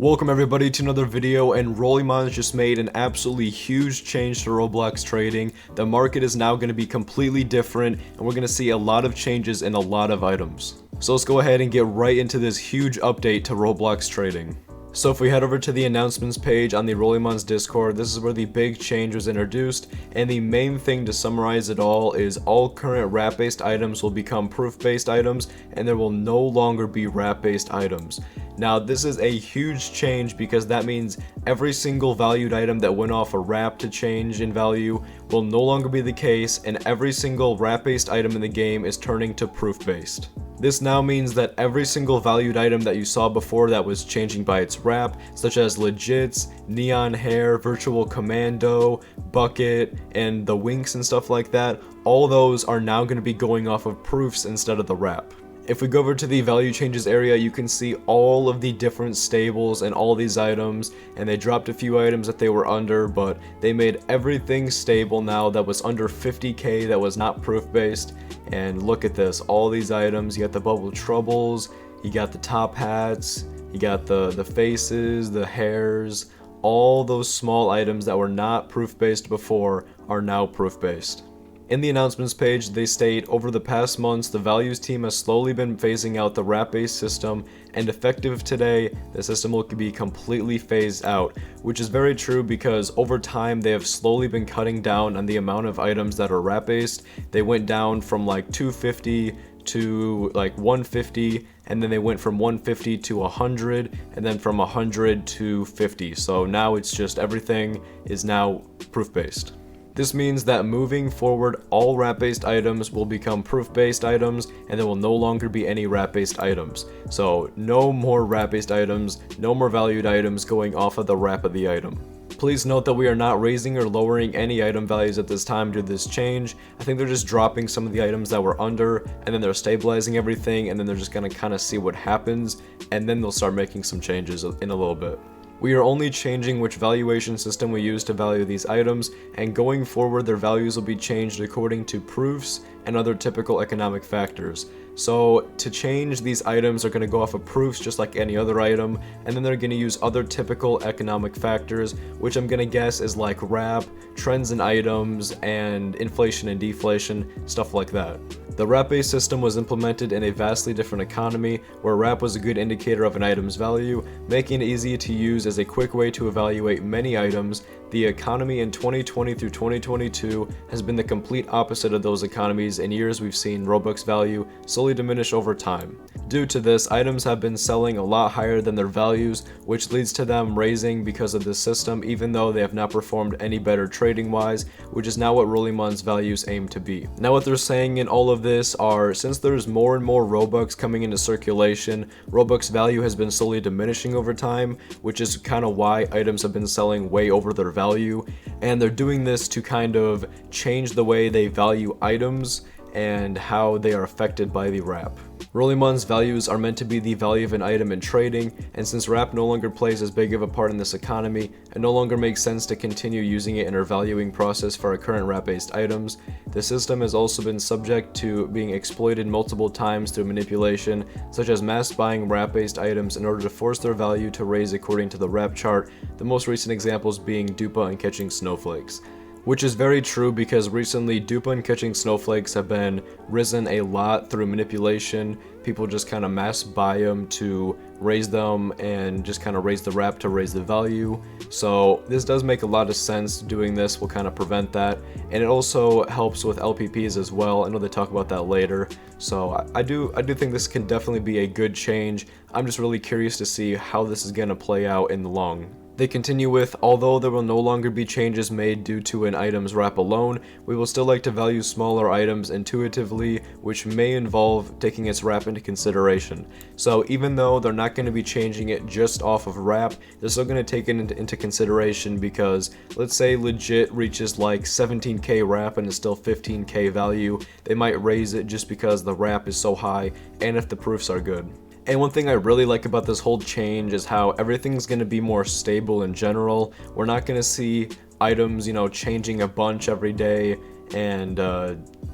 Welcome everybody to another video, and Rolimons just made an absolutely huge change to Roblox trading. The market is now going to be completely different, and we're going to see a lot of changes in a lot of items. So let's go ahead and get right into this huge update to Roblox trading. So if we head over to the announcements page on the Rolimons Discord, this is where the big change was introduced, and the main thing to summarize it all is all current wrap-based items will become proof-based items, and there will no longer be wrap-based items. Now this is a huge change because that means every single valued item that went off a wrap to change in value will no longer be the case, and every single wrap-based item in the game is turning to proof-based. This now means that every single valued item that you saw before that was changing by its wrap, such as legits, neon hair, virtual commando, bucket, and the winks and stuff like that, all those are now going to be going off of proofs instead of the wrap. If we go over to the value changes area, you can see all of the different stables and all these items, and they dropped a few items that they were under, but they made everything stable now that was under 50k that was not proof based. And look at this, all these items, you got the bubble troubles, you got the top hats, you got the faces, the hairs, all those small items that were not proof based before are now proof based. In the announcements page, they state, over the past months, the values team has slowly been phasing out the wrap-based system, and effective today, the system will be completely phased out, which is very true because over time, they have slowly been cutting down on the amount of items that are wrap-based. They went down from like 250 to like 150, and then they went from 150 to 100, and then from 100 to 50. So now it's just everything is now proof-based. This means that moving forward, all wrap-based items will become proof-based items, and there will no longer be any wrap-based items. So no more wrap-based items, no more valued items going off of the wrap of the item. Please note that we are not raising or lowering any item values at this time due to this change. I think they're just dropping some of the items that were under, and then they're stabilizing everything, and then they're just going to kind of see what happens, and then they'll start making some changes in a little bit. We are only changing which valuation system we use to value these items, and going forward their values will be changed according to proofs and other typical economic factors. So to change, these items are going to go off of proofs just like any other item, and then they're going to use other typical economic factors, which I'm going to guess is like wrap, trends in items, and inflation and deflation, stuff like that. The wrap-based system was implemented in a vastly different economy, where wrap was a good indicator of an item's value, making it easy to use as a quick way to evaluate many items. The economy in 2020 through 2022 has been the complete opposite of those economies. In years we've seen Robux value slowly diminish over time. Due to this, items have been selling a lot higher than their values, which leads to them raising because of this system, even though they have not performed any better trading wise, which is now what Rolimons values aim to be. Now what they're saying in all of this are, since there's more and more Robux coming into circulation, Robux value has been slowly diminishing over time, which is kind of why items have been selling way over their value, and they're doing this to kind of change the way they value items and how they are affected by the wrap. Rolimons values are meant to be the value of an item in trading, and since wrap no longer plays as big of a part in this economy, it no longer makes sense to continue using it in our valuing process for our current wrap-based items. The system has also been subject to being exploited multiple times through manipulation, such as mass buying wrap-based items in order to force their value to raise according to the wrap chart, the most recent examples being dupa and catching snowflakes. Which is very true because recently dupa and catching snowflakes have been risen a lot through manipulation. People just kind of mass buy them to raise them and just kind of raise the wrap to raise the value. So this does make a lot of sense. Doing this will kind of prevent that, and it also helps with LPPs as well. I know they talk about that later. So I do think this can definitely be a good change. I'm just really curious to see how this is going to play out in the long. They continue with, although there will no longer be changes made due to an item's wrap alone, we will still like to value smaller items intuitively, which may involve taking its wrap into consideration. So even though they're not going to be changing it just off of wrap, they're still going to take it into consideration, because let's say legit reaches like 17k wrap and is still 15k value, they might raise it just because the wrap is so high and if the proofs are good. And one thing I really like about this whole change is how everything's going to be more stable in general. We're not going to see items, changing a bunch every day and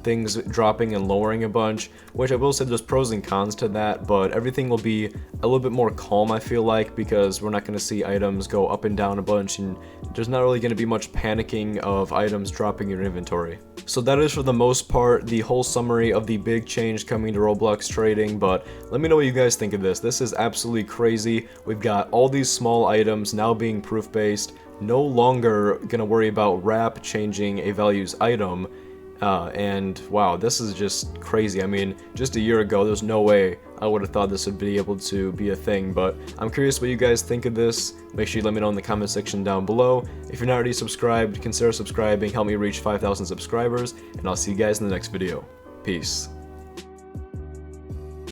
things dropping and lowering a bunch, which I will say there's pros and cons to that, but everything will be a little bit more calm, I feel like, because we're not going to see items go up and down a bunch, and there's not really going to be much panicking of items dropping in your inventory. So that is, for the most part, the whole summary of the big change coming to Roblox trading, but let me know what you guys think of this. This is absolutely crazy. We've got all these small items now being proof-based, no longer going to worry about wrap changing a values item. And wow, this is just crazy. I mean, just a year ago, there's no way I would have thought this would be able to be a thing, but I'm curious what you guys think of this. Make sure you let me know in the comment section down below. If you're not already subscribed, consider subscribing, help me reach 5,000 subscribers, and I'll see you guys in the next video. Peace.